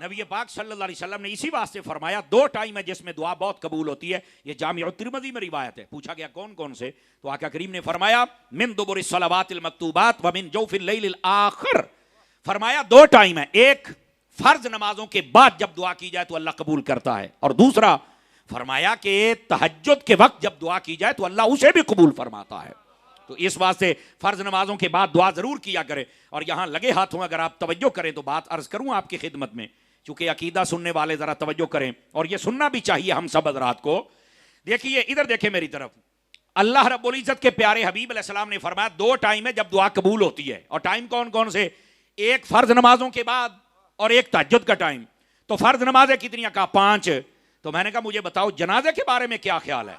نبی پاک صلی اللہ علیہ وسلم نے اسی واسطے فرمایا 2 ٹائم ہے جس میں دعا بہت قبول ہوتی ہے. یہ جامع الترمذی میں روایت ہے. پوچھا گیا کون کون سے؟ تو آقا کریم نے فرمایا من دبر الصلوات المکتوبات ومن جوف اللیل الآخر. فرمایا 2 ٹائم ہے. ایک فرض نمازوں کے بعد جب دعا کی جائے تو اللہ قبول کرتا ہے, اور دوسرا فرمایا کہ تہجد کے وقت جب دعا کی جائے تو اللہ اسے بھی قبول فرماتا ہے. تو اس واسطے فرض نمازوں کے بعد دعا ضرور کیا کرے. اور یہاں لگے ہاتھوں اگر آپ توجہ کریں تو بات عرض کروں آپ کی خدمت میں, چونکہ عقیدہ سننے والے ذرا توجہ کریں, اور یہ سننا بھی چاہیے ہم سب حضرات کو. دیکھیے ادھر دیکھیں میری طرف. اللہ رب العزت کے پیارے حبیب علیہ السلام نے فرمایا 2 ٹائم ہے جب دعا قبول ہوتی ہے. اور ٹائم کون کون سے؟ ایک فرض نمازوں کے بعد اور ایک تہجد کا ٹائم. تو فرض نمازیں کتنی؟ کہا 5. تو میں نے کہا مجھے بتاؤ جنازے کے بارے میں کیا خیال ہے؟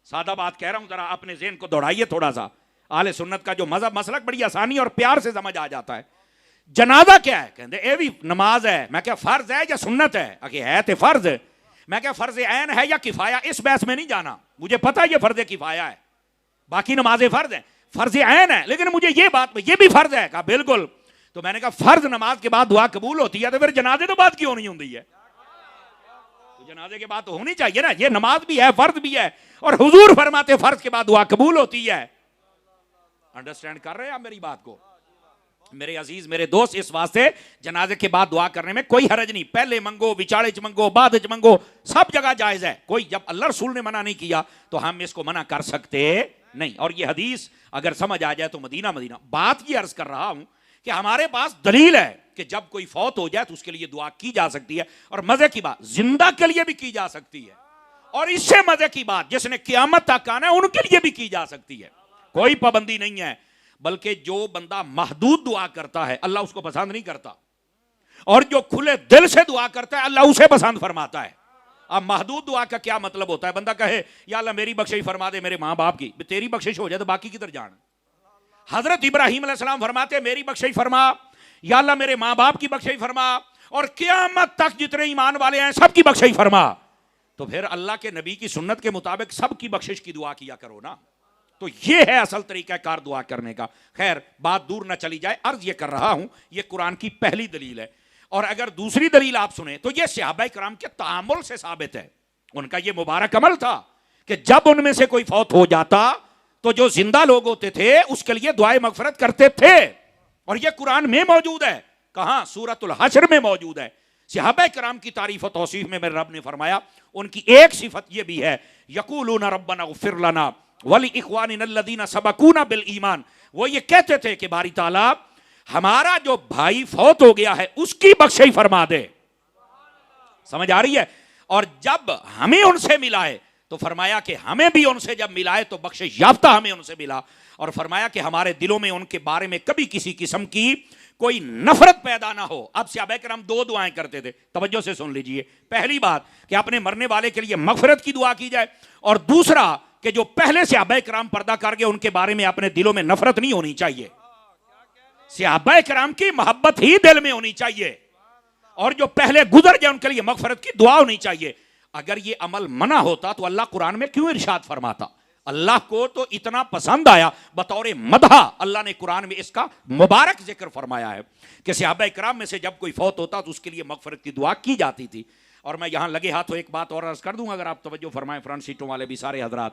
سادہ بات کہہ رہا ہوں, ذرا اپنے ذہن کو دوڑائیے تھوڑا سا. اہل سنت کا جو مذہب مسلک بڑی آسانی اور پیار سے سمجھ آ جاتا ہے. جنازہ کیا ہے؟ کہتے اے بھی نماز ہے. میں کہا فرض ہے یا سنت ہے؟ کہ ہے تو فرض. میں کہا فرض عین ہے یا کفایہ؟ اس بحث میں نہیں جانا, مجھے پتا یہ فرض کفایہ ہے, باقی نمازیں فرض ہیں. فرض عین ہے لیکن مجھے یہ بات یہ بھی فرض ہے. کہا بالکل. تو میں نے کہا فرض نماز کے بعد دعا قبول ہوتی ہے تو پھر جنازے تو بعد کیوں نہیں ہوتی ہے؟ جنازے کے بعد تو ہونی چاہیے نا. یہ نماز بھی ہے, فرض بھی ہے, اور حضور فرماتے فرض کے بعد دعا قبول ہوتی ہے. انڈرسٹینڈ کر رہے ہیں آپ میری بات کو میرے عزیز میرے دوست؟ اس واسطے جنازے کے بعد دعا کرنے میں کوئی حرج نہیں. پہلے منگو, وچاڑے چ منگو, بعد چ منگو, سب جگہ جائز ہے. کوئی جب اللہ رسول نے منع نہیں کیا تو ہم اس کو منع کر سکتے نہیں. اور یہ حدیث اگر سمجھ آ جائے تو مدینہ. بات یہ عرض کر رہا ہوں کہ ہمارے پاس دلیل ہے کہ جب کوئی فوت ہو جائے تو اس کے لیے دعا کی جا سکتی ہے. اور مزے کی بات, زندہ کے لیے بھی کی جا سکتی ہے. اور اس سے مزے کی بات, جس نے قیامت تک آنا ہے ان کے لیے بھی کی جا سکتی ہے. کوئی پابندی نہیں ہے. بلکہ جو بندہ محدود دعا کرتا ہے اللہ اس کو پسند نہیں کرتا, اور جو کھلے دل سے دعا کرتا ہے اللہ اسے پسند فرماتا ہے. اب محدود دعا کا کیا مطلب ہوتا ہے؟ بندہ کہے یا اللہ میری بخشش فرما دے میرے ماں باپ کی. تیری بخشش ہو جائے تو باقی کدھر جان؟ حضرت ابراہیم علیہ السلام فرماتے میری بخشش فرما, یا اللہ میرے ماں باپ کی بخشش فرما, اور قیامت تک جتنے ایمان والے ہیں سب کی بخشش فرما. تو پھر اللہ کے نبی کی سنت کے مطابق سب کی بخشش کی دعا کیا کرو نا. تو یہ ہے اصل طریقہ کار دعا کرنے کا. خیر بات دور نہ چلی جائے, عرض یہ کر رہا ہوں یہ قرآن کی پہلی دلیل ہے. اور اگر دوسری دلیل آپ سنیں تو یہ صحابہ کرام کے تعامل سے ثابت ہے. ان کا یہ مبارک عمل تھا کہ جب ان میں سے کوئی فوت ہو جاتا تو جو زندہ لوگ ہوتے تھے اس کے لیے دعائے مغفرت کرتے تھے. اور یہ قرآن میں موجود ہے. کہاں؟ سورۃ الحشر میں موجود ہے. صحابہ کرام کی تعریف و توصیف میں میرے رب نے فرمایا ان کی ایک صفت یہ بھی ہے, یقولون ربنا اغفر لنا وَلِإِخْوَانِنَا الَّذِينَ سَبَقُونَا بِالْإِيمَانِ. وہ یہ کہتے تھے کہ باری تعالیٰ ہمارا جو بھائی فوت ہو گیا ہے اس کی بخشش فرما دے. سمجھ آ رہی ہے؟ اور جب ہمیں ان سے ملائے تو فرمایا کہ ہمیں بھی ان سے جب ملائے تو بخشش یافتہ ہمیں ان سے ملا. اور فرمایا کہ ہمارے دلوں میں ان کے بارے میں کبھی کسی قسم کی کوئی نفرت پیدا نہ ہو. اب صحابہ کرام 2 دعائیں کرتے تھے, توجہ سے سن لیجئے. پہلی بات کہ اپنے مرنے والے کے لیے مغفرت کی دعا کی جائے, اور دوسرا کہ جو پہلے صحابہ کرام پردہ کر گئے ان کے بارے میں اپنے دلوں میں نفرت نہیں ہونی چاہیے. صحابہ کرام کی محبت ہی دل میں ہونی چاہیے, اور جو پہلے گزر گئے ان کے لیے مغفرت کی دعا ہونی چاہیے. اگر یہ عمل منع ہوتا تو اللہ قرآن میں کیوں ارشاد فرماتا؟ اللہ کو تو اتنا پسند آیا بطور مدح, اللہ نے قرآن میں اس کا مبارک ذکر فرمایا ہے کہ صحابہ کرام میں سے جب کوئی فوت ہوتا تو اس کے لیے مغفرت کی دعا کی جاتی تھی. اور میں یہاں لگے ہاتھوں ایک بات اور عرض کر دوں اگر آپ توجہ فرمائیں, فرنٹ سیٹوں والے بھی سارے حضرات.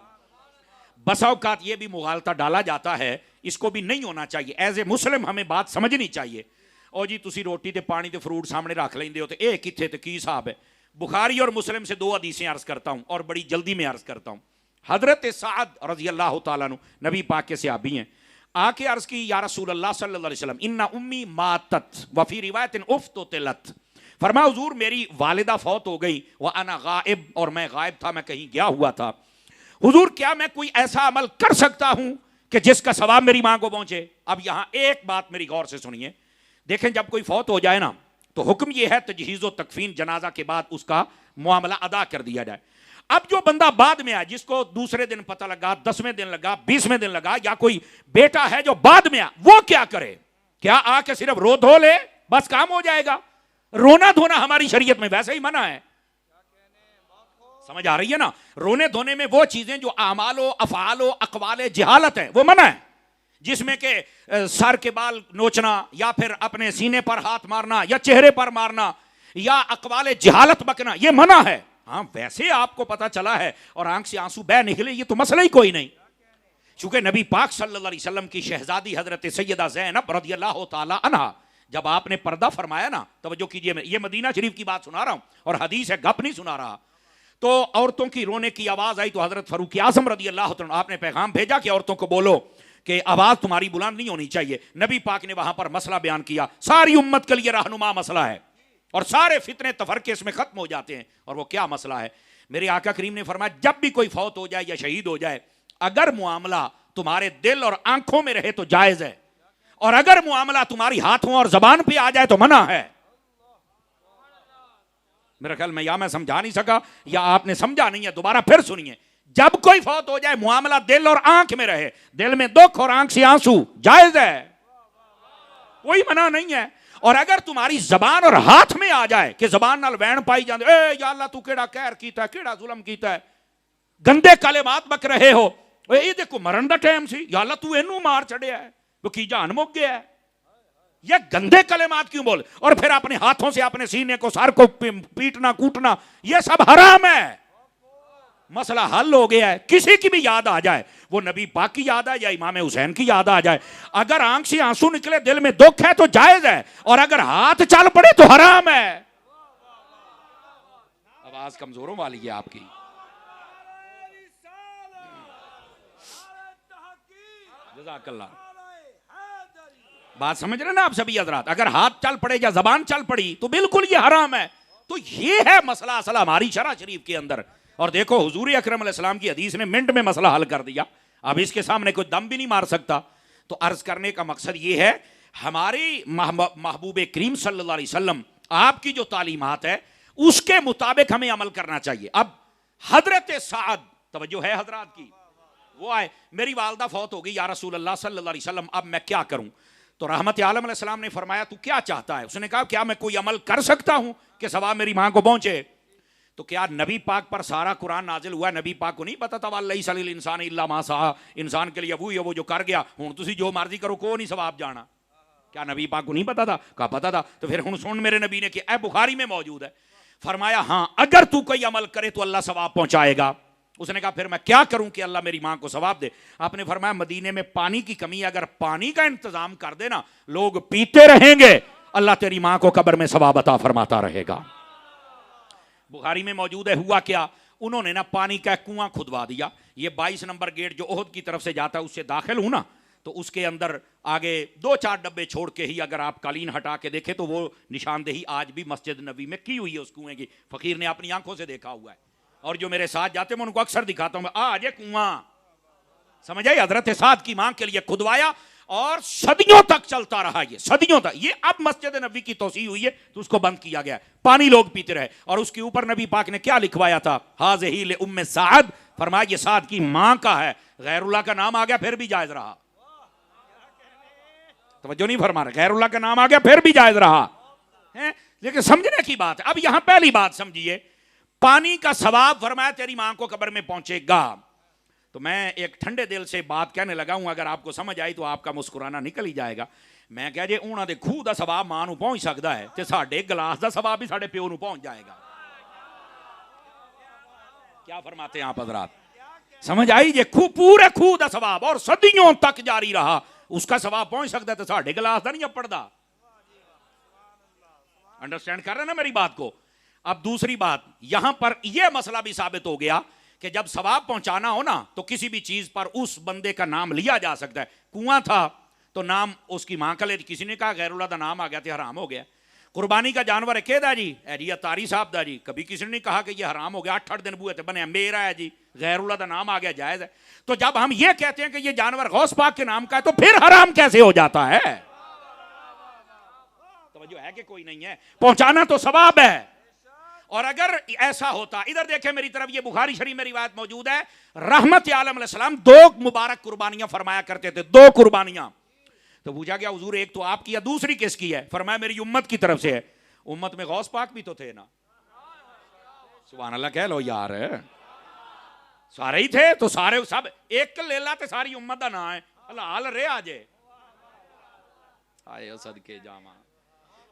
بسا اوقات یہ بھی مغالطہ ڈالا جاتا ہے, اس کو بھی نہیں ہونا چاہیے. ایز اے مسلم ہمیں بات سمجھنی چاہیے. او جی تسی روٹی تے پانی تے فروٹ سامنے رکھ لیندے ہو تے اے کتھے تے کی حساب ہے؟ بخاری اور مسلم سے 2 حدیثیں عرض کرتا ہوں اور بڑی جلدی میں عرض کرتا ہوں. حضرت سعد رضی اللہ تعالیٰ عنہ نبی پاک کے صحابی ہیں, آ کے عرض کی یا رسول اللہ صلی اللہ علیہ وسلم ان امی ماتت وفی روایت افتتلت. فرمایا حضور میری والدہ فوت ہو گئی, وانا غائب, اور میں غائب تھا, میں کہیں گیا ہوا تھا. حضور کیا میں کوئی ایسا عمل کر سکتا ہوں کہ جس کا ثواب میری ماں کو پہنچے؟ اب یہاں ایک بات میری غور سے سنیے. دیکھیں جب کوئی فوت ہو جائے نا تو حکم یہ ہے تجہیز و تکفین, جنازہ کے بعد اس کا معاملہ ادا کر دیا جائے. اب جو بندہ بعد میں آیا, جس کو دوسرے دن پتہ لگا, 10ویں دن لگا, 20ویں دن لگا, یا کوئی بیٹا ہے جو بعد میں آیا, وہ کیا کرے؟ کیا آ کے صرف رو دھو لے بس کام ہو جائے گا؟ رونا دھونا ہماری شریعت میں ویسے ہی منع ہے. سمجھ آ رہی ہے نا؟ رونے دھونے میں وہ چیزیں جو اعمال و افعال و اقوال جہالت ہیں وہ منع ہے. جس میں کہ سر کے بال نوچنا یا پھر اپنے سینے پر ہاتھ مارنا یا چہرے پر مارنا یا اقوال جہالت بکنا، یہ منع ہے. ہاں ویسے آپ کو پتا چلا ہے اور آنکھ سے آنسو بہ نکلے، یہ تو مسئلہ ہی کوئی نہیں. چونکہ نبی پاک صلی اللہ علیہ وسلم کی شہزادی حضرت سیدہ زینب رضی اللہ تعالی عنہا جب آپ نے پردہ فرمایا نا، توجہ کیجئے، یہ مدینہ شریف کی بات سنا رہا ہوں اور حدیث ہے، گپ نہیں سنا رہا. تو عورتوں کی رونے کی آواز آئی تو حضرت فاروق اعظم رضی اللہ عنہ آپ نے پیغام بھیجا کہ عورتوں کو بولو کہ آواز تمہاری بلند نہیں ہونی چاہیے. نبی پاک نے وہاں پر مسئلہ بیان کیا، ساری امت کے لیے رہنما مسئلہ ہے اور سارے فتنے تفرقے اس میں ختم ہو جاتے ہیں. اور وہ کیا مسئلہ ہے؟ میرے آقا کریم نے فرمایا جب بھی کوئی فوت ہو جائے یا شہید ہو جائے، اگر معاملہ تمہارے دل اور آنکھوں میں رہے تو جائز ہے، اور اگر معاملہ تمہاری ہاتھوں اور زبان پہ آ جائے تو منع ہے. میرا خیال میں یا میں سمجھا نہیں سکا یا آپ نے سمجھا نہیں ہے، دوبارہ پھر سنیے. جب کوئی فوت ہو جائے، معاملہ دل اور آنکھ میں رہے، دل میں دکھ اور آنکھ سے آنسو، جائز ہے، کوئی منع نہیں ہے. اور اگر تمہاری زبان اور ہاتھ میں آ جائے کہ زبان نال وین پائی جاندے، اے یا اللہ تو کیڑا قہر کیتا ہے، کیڑا ظلم کیتا ہے، گندے کلمات بک رہے ہو، اے دیکھو مرن دا ٹائم سی، یا اللہ تو اینو مار چڑھیا ہے، وہ کی جان مک گیا ہے، یہ گندے کلمات کیوں بول؟ اور پھر اپنے ہاتھوں سے اپنے سینے کو، سر کو پیٹنا کوٹنا، یہ سب حرام ہے. مسئلہ حل ہو گیا ہے. کسی کی بھی یاد آ جائے، وہ نبی پاک کی یاد آئے یا امام حسین کی یاد آ جائے، اگر آنکھ سے آنسو نکلے، دل میں دکھ ہے تو جائز ہے، اور اگر ہاتھ چل پڑے تو حرام ہے. آواز کمزوروں والی ہے آپ کی. جزاک اللہ. بات سمجھ رہے نا آپ سبھی حضرات؟ اگر ہاتھ چل پڑے یا زبان چل پڑی تو بالکل یہ حرام ہے. تو یہ ہے مسئلہ اصل ہماری شرع شریف کے اندر. اور دیکھو حضور اکرم علیہ السلام کی حدیث نے منٹ میں مسئلہ حل کر دیا. اب اس کے سامنے کوئی دم بھی نہیں مار سکتا. تو عرض کرنے کا مقصد یہ ہے، ہماری محبوب کریم صلی اللہ علیہ وسلم آپ کی جو تعلیمات ہے اس کے مطابق ہمیں عمل کرنا چاہیے. اب حضرت سعد، توجہ ہے حضرات کی، وہ آئے، میری والدہ فوت ہو گئی یا رسول اللہ صلی اللہ علیہ وسلم، اب میں کیا کروں؟ تو رحمت عالم علیہ السلام نے فرمایا تو کیا چاہتا ہے؟ اس نے کہا کیا میں کوئی عمل کر سکتا ہوں کہ ثواب میری ماں کو پہنچے؟ تو کیا نبی پاک پر سارا قرآن نازل ہوا؟ نبی پاک کو نہیں پتا تھا وَلَيْسَ لِلْإِنسَانِ إِلَّا مَا سَعَىٰ، انسان کے لیے وہ جو کر گیا، ہوں تسی جو مرضی کرو کو نہیں ثواب جانا. کیا نبی پاک کو نہیں پتا تھا؟ کہا پتا تھا. تو پھر ہوں سن میرے نبی نے کہ اے بخاری میں موجود ہے، فرمایا ہاں اگر تو کوئی عمل کرے تو اللہ ثواب پہنچائے گا. اس نے کہا پھر میں کیا کروں کہ اللہ میری ماں کو ثواب دے؟ آپ نے فرمایا مدینے میں پانی کی کمی ہے، اگر پانی کا انتظام کر دینا، لوگ پیتے رہیں گے، اللہ تیری ماں کو قبر میں ثواب عطا فرماتا رہے گا. بخاری میں موجود ہے. ہوا کیا، انہوں نے نا پانی کا کنواں کھدوا دیا. یہ 22 نمبر گیٹ جو احد کی طرف سے جاتا ہے اس سے داخل ہوں نا، تو اس کے اندر آگے 2-4 ڈبے چھوڑ کے ہی اگر آپ قالین ہٹا کے دیکھیں تو وہ نشاندہی آج بھی مسجد نبی میں کی ہوئی ہے اس کنویں کی. فقیر نے اپنی آنکھوں سے دیکھا ہوا ہے، اور جو میرے ساتھ جاتے ہیں میں ان کو اکثر دکھاتا ہوں. آج یہ کنواں سمجھ آئی، حضرت سعد کی ماں کے لیے کھدوایا اور صدیوں تک چلتا رہا. یہ صدیوں تک، یہ اب مسجد نبی کی توسیع ہوئی ہے تو اس کو بند کیا گیا، پانی لوگ پیتے رہے. اور اس کے اوپر نبی پاک نے کیا لکھوایا تھا؟ ہاذہ لأم سعد، فرمایا یہ سعد کی ماں کا ہے. غیر اللہ کا نام آ گیا پھر بھی جائز رہا. توجہ نہیں فرما رہے، غیر اللہ کا نام آ گیا پھر بھی جائز رہا. لیکن سمجھنے کی بات ہے. اب یہاں پہلی بات سمجھیے، پانی کا ثواب فرمایا تیری ماں کو قبر میں پہنچے گا. تو میں ایک ٹھنڈے دل سے بات کہنے لگا ہوں، اگر آپ کو سمجھ آئی تو آپ کا مسکرانا نکل ہی جائے گا. میں کہا جی انہاں دے کھوہ دا ثواب ماں نو پہنچ سکتا ہے تے ساڈے گلاس دا ثواب بھی ساڈے پیو نو پہنچ جائے گا. کیا فرماتے ہیں آپ حضرات؟ سمجھ آئی جی؟ پورے کھوہ دا ثواب اور صدیوں تک جاری رہا، اس کا ثواب پہنچ سکتا ہے تو ساڈے گلاس دا نہیں پڑدا. انڈرسٹینڈ کر رہے ہیں نا میری بات کو؟ اب دوسری بات، یہاں پر یہ مسئلہ بھی ثابت ہو گیا کہ جب ثواب پہنچانا ہو نا تو کسی بھی چیز پر اس بندے کا نام لیا جا سکتا ہے. کنواں تھا تو نام اس کی ماں کا لے، کسی نے کہا غیر اللہ دا نام آ گیا تو حرام ہو گیا. قربانی کا جانور ہے کہ جی جی اتاری صاحب دا جی، کبھی کسی نے کہا کہ یہ حرام ہو گیا، 8 دن بوئے تھے بنے میرا ہے جی، غیر اللہ دا نام آ گیا، جائز ہے. تو جب ہم یہ کہتے ہیں کہ یہ جانور غوث پاک کے نام کا ہے تو پھر حرام کیسے ہو جاتا ہے؟ توجہ ہے کہ کوئی نہیں ہے؟ پہنچانا تو ثواب ہے. اور اگر ایسا ہوتا، ادھر دیکھیں میری طرف، یہ بخاری شریف میں روایت موجود ہے، رحمت عالم علیہ السلام 2 مبارک قربانیاں فرمایا کرتے تھے، 2 قربانیاں. تو پوچھا گیا حضور ایک تو آپ کی ہے، دوسری کس کی ہے؟ فرمایا میری امت کی طرف سے ہے. امت میں غوث پاک بھی تو تھے نا، سبحان اللہ کہہ لو یار، سارے ہی تھے تو سارے سب ایک لے لا تے ساری امت دا نام ہے. اللہ حال رے آجے آئے صدقے جاما.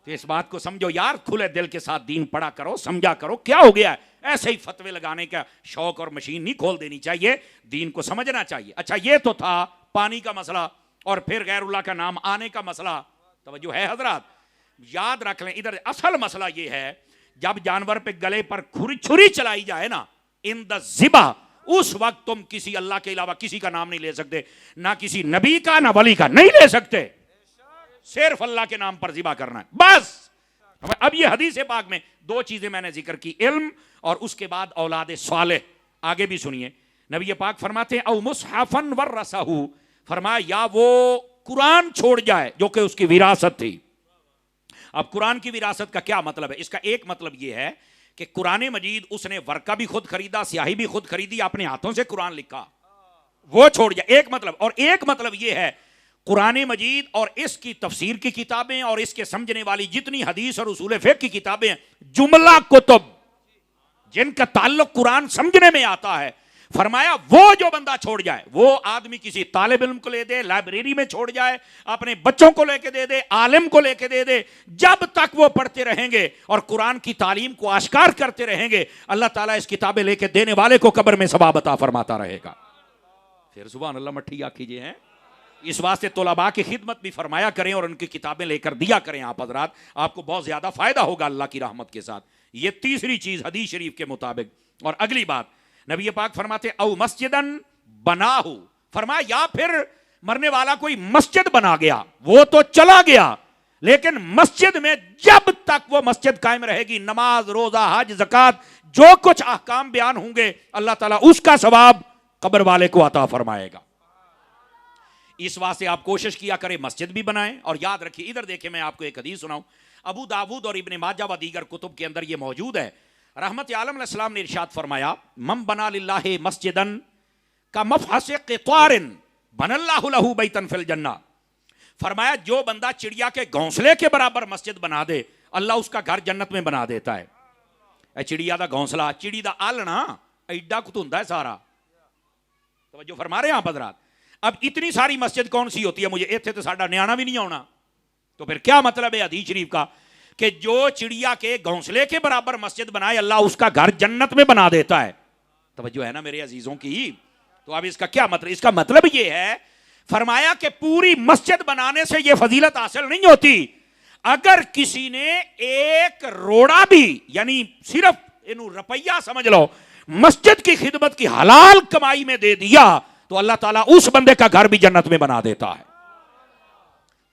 تو اس بات کو سمجھو یار, کھلے دل کے ساتھ دین پڑھا کرو, سمجھا کرو کیا ہو گیا ہے. ایسے ہی فتوے لگانے کا شوق اور مشین نہیں کھول دینی چاہیے, دین کو سمجھنا چاہیے. اچھا یہ تو تھا پانی کا مسئلہ اور پھر غیر اللہ کا نام آنے کا مسئلہ. توجہ ہے حضرات, یاد رکھ لیں ادھر اصل مسئلہ یہ ہے, جب جانور پہ گلے پر چھری چلائی جائے نا, ان دا ذبح, اس وقت تم کسی اللہ کے علاوہ کسی کا نام نہیں لے سکتے, نہ کسی نبی کا نہ ولی کا, نہیں لے سکتے. صرف اللہ کے نام پر ذبح کرنا ہے بس. اب یہ حدیث پاک میں دو چیزیں میں نے ذکر کی, علم اور اس کے بعد اولاد صالح. آگے بھی سنیے, نبی پاک فرماتے ہیں او مصحفن ورثہ, فرمایا یا وہ قرآن چھوڑ جائے جو کہ اس کی وراثت تھی. اب قرآن کی وراثت کا کیا مطلب ہے؟ اس کا ایک مطلب یہ ہے کہ قرآن مجید اس نے ورقہ بھی خود خریدا, سیاہی بھی خود خریدی, اپنے ہاتھوں سے قرآن لکھا, وہ چھوڑ جائے, ایک مطلب. اور ایک مطلب یہ ہے قرآن مجید اور اس کی تفسیر کی کتابیں اور اس کے سمجھنے والی جتنی حدیث اور اصول فقہ کی کتابیں ہیں, جملہ کتب جن کا تعلق قرآن سمجھنے میں آتا ہے, فرمایا وہ جو بندہ چھوڑ جائے, وہ آدمی کسی طالب علم کو لے دے, لائبریری میں چھوڑ جائے, اپنے بچوں کو لے کے دے دے, عالم کو لے کے دے دے, جب تک وہ پڑھتے رہیں گے اور قرآن کی تعلیم کو آشکار کرتے رہیں گے, اللہ تعالیٰ اس کتابیں لے کے دینے والے کو قبر میں ثواب عطا فرماتا رہے گا. پھر سبحان اللہ مٹھی آ کیجئے ہیں. اس واسطے طلباء کی خدمت بھی فرمایا کریں اور ان کی کتابیں لے کر دیا کریں آپ حضرات, آپ کو بہت زیادہ فائدہ ہوگا اللہ کی رحمت کے ساتھ. یہ تیسری چیز حدیث شریف کے مطابق. اور اگلی بات نبی پاک فرماتے او مسجدن بناہو, فرمایا یا پھر مرنے والا کوئی مسجد بنا گیا, وہ تو چلا گیا لیکن مسجد میں جب تک وہ مسجد قائم رہے گی, نماز, روزہ, حج, زکات, جو کچھ احکام بیان ہوں گے, اللہ تعالیٰ اس کا ثواب قبر والے کو عطا فرمائے گا. اس واسطے آپ کوشش کیا کریں مسجد بھی بنائیں. اور یاد رکھیے, ادھر دیکھیں میں آپ کو ایک حدیث سناؤں, ابو داود اور ابن ماجہ و دیگر کتب کے اندر یہ موجود ہے. رحمت عالم علیہ السلام نے ارشاد فرمایا, من بنا للہ مسجدن کا مفحص قطار بن اللہ لہ بیتن فی الجنہ. فرمایا جو بندہ چڑیا کے گھونسلے کے برابر مسجد بنا دے, اللہ اس کا گھر جنت میں بنا دیتا ہے. اے چڑیا دا گھونسلہ, چڑی دا آلنا ایڈا کت ہوندا ہے سارا. توجہ فرما رہے ہیں آپ حضرات. اب اتنی ساری مسجد کون سی ہوتی ہے, مجھے ایتھے تو ساڈا نیانا بھی نہیں ہونا. تو پھر کیا مطلب ہے حدیث شریف کا کہ جو چڑیا کے گھونسلے کے برابر مسجد بنائے, اللہ اس کا گھر جنت میں بنا دیتا ہے. توجہ ہے نا میرے عزیزوں کی. تو اب اس کا کیا مطلب؟ اس کا مطلب یہ ہے, فرمایا کہ پوری مسجد بنانے سے یہ فضیلت حاصل نہیں ہوتی. اگر کسی نے ایک روڑا بھی, یعنی صرف انہوں روپیہ سمجھ لو, مسجد کی خدمت کی حلال کمائی میں دے دیا, تو اللہ تعالیٰ اس بندے کا گھر بھی جنت میں بنا دیتا ہے.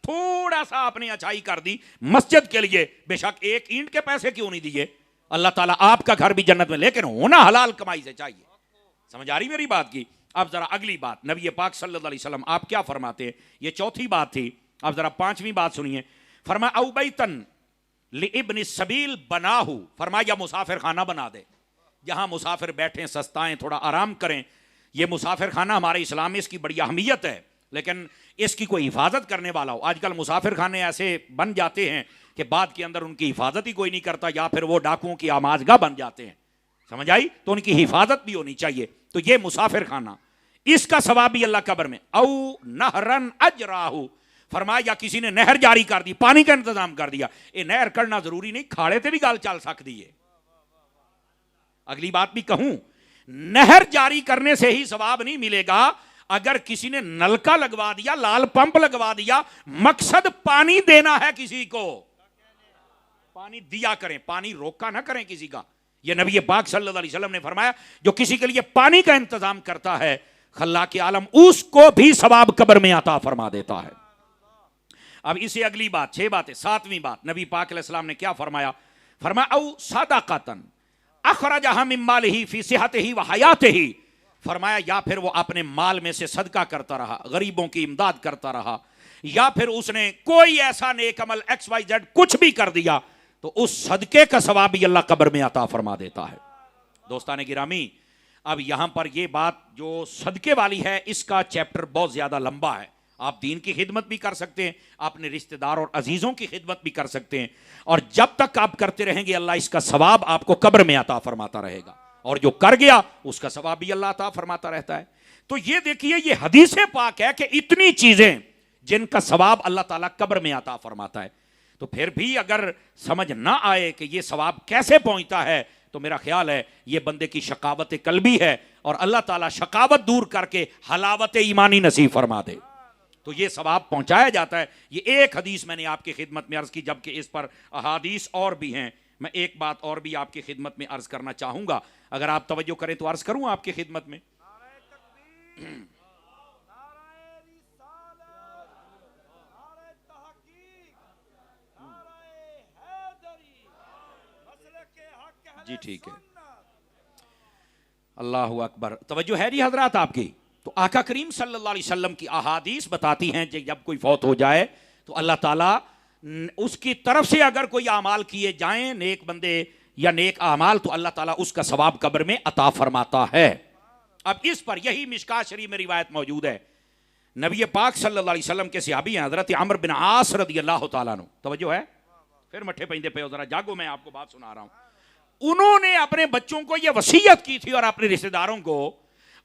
تھوڑا سا آپ نے اچھائی کر دی مسجد کے لیے, بے شک ایک اینٹ کے پیسے کیوں نہیں دیے, اللہ تعالیٰ آپ کا گھر بھی جنت میں, لیکن ہونا حلال کمائی سے چاہیے. سمجھ آ رہی میری بات کی؟ اب ذرا اگلی بات, نبی پاک صلی اللہ علیہ وسلم آپ کیا فرماتے ہیں؟ یہ چوتھی بات تھی. اب ذرا پانچویں بات سنیے. فرمایا او بیتن لابن السبیل بناہو, فرمایا مسافر خانہ بنا دے, جہاں مسافر بیٹھیں, سستائیں, تھوڑا آرام کریں. یہ مسافر خانہ ہمارے اسلام میں اس کی بڑی اہمیت ہے, لیکن اس کی کوئی حفاظت کرنے والا ہو. آج کل مسافر خانے ایسے بن جاتے ہیں کہ بعد کے اندر ان کی حفاظت ہی کوئی نہیں کرتا, یا پھر وہ ڈاکوؤں کی آمازگاہ بن جاتے ہیں. سمجھ آئی؟ تو ان کی حفاظت بھی ہونی چاہیے. تو یہ مسافر خانہ, اس کا ثواب بھی اللہ قبر میں. او نہرن اجراہو, فرمایا یا کسی نے نہر جاری کر دی, پانی کا انتظام کر دیا. یہ نہر کرنا ضروری نہیں, کھاڑے تے بھی گال چل سکتی ہے. اگلی بات بھی کہوں, نہر جاری کرنے سے ہی ثواب نہیں ملے گا. اگر کسی نے نلکا لگوا دیا, لال پمپ لگوا دیا, مقصد پانی دینا ہے کسی کو, پانی دیا کریں, پانی روکا نہ کریں کسی کا. یہ نبی پاک صلی اللہ علیہ وسلم نے فرمایا جو کسی کے لیے پانی کا انتظام کرتا ہے, خلاق عالم اس کو بھی ثواب قبر میں عطا فرما دیتا ہے. اب اسے اگلی بات, 6 باتیں. 7ویں بات, نبی پاک علیہ السلام نے کیا فرمایا؟ فرمایا او صدقۃ اخرجہ من مالہ فی صحتہ و حیاتہ, فرمایا یا پھر وہ اپنے مال میں سے صدقہ کرتا رہا, غریبوں کی امداد کرتا رہا, یا پھر اس نے کوئی ایسا نیک عمل XYZ کچھ بھی کر دیا, تو اس صدقے کا ثواب بھی اللہ قبر میں عطا فرما دیتا ہے. دوستان گرامی, اب یہاں پر یہ بات جو صدقے والی ہے, اس کا چیپٹر بہت زیادہ لمبا ہے. آپ دین کی خدمت بھی کر سکتے ہیں, اپنے رشتہ دار اور عزیزوں کی خدمت بھی کر سکتے ہیں, اور جب تک آپ کرتے رہیں گے اللہ اس کا ثواب آپ کو قبر میں عطا فرماتا رہے گا, اور جو کر گیا اس کا ثواب بھی اللہ عطا فرماتا رہتا ہے. تو یہ دیکھیے یہ حدیث پاک ہے کہ اتنی چیزیں جن کا ثواب اللہ تعالیٰ قبر میں عطا فرماتا ہے، تو پھر بھی اگر سمجھ نہ آئے کہ یہ ثواب کیسے پہنچتا ہے تو میرا خیال ہے یہ بندے کی شقاوت قلبی ہے، اور اللہ تعالیٰ شقاوت دور کر کے حلاوت ایمانی نصیب فرما دے تو یہ ثواب پہنچایا جاتا ہے۔ یہ ایک حدیث میں نے آپ کی خدمت میں عرض کی، جبکہ اس پر احادیث اور بھی ہیں۔ میں ایک بات اور بھی آپ کی خدمت میں عرض کرنا چاہوں گا، اگر آپ توجہ کریں تو عرض کروں آپ کی خدمت میں۔ جی ٹھیک ہے، اللہ اکبر، توجہ ہے جی حضرات آپ کی۔ تو آقا کریم صلی اللہ علیہ وسلم کی احادیث بتاتی ہیں کہ جب کوئی فوت ہو جائے تو اللہ تعالیٰ اس کی طرف سے اگر کوئی اعمال کیے جائیں نیک بندے یا نیک اعمال، تو اللہ تعالیٰ اس کا ثواب قبر میں عطا فرماتا ہے۔ اب اس پر یہی مشکات شریف میں روایت موجود ہے، نبی پاک صلی اللہ علیہ وسلم کے صحابی ہیں حضرت عمرو بن عاص رضی اللہ تعالیٰ عنہ، توجہ ہے، پھر مٹھے پہندے پہ ذرا جاگو، میں آپ کو بات سنا رہا ہوں۔ انہوں نے اپنے بچوں کو یہ وصیت کی تھی اور اپنے رشتہ داروں کو،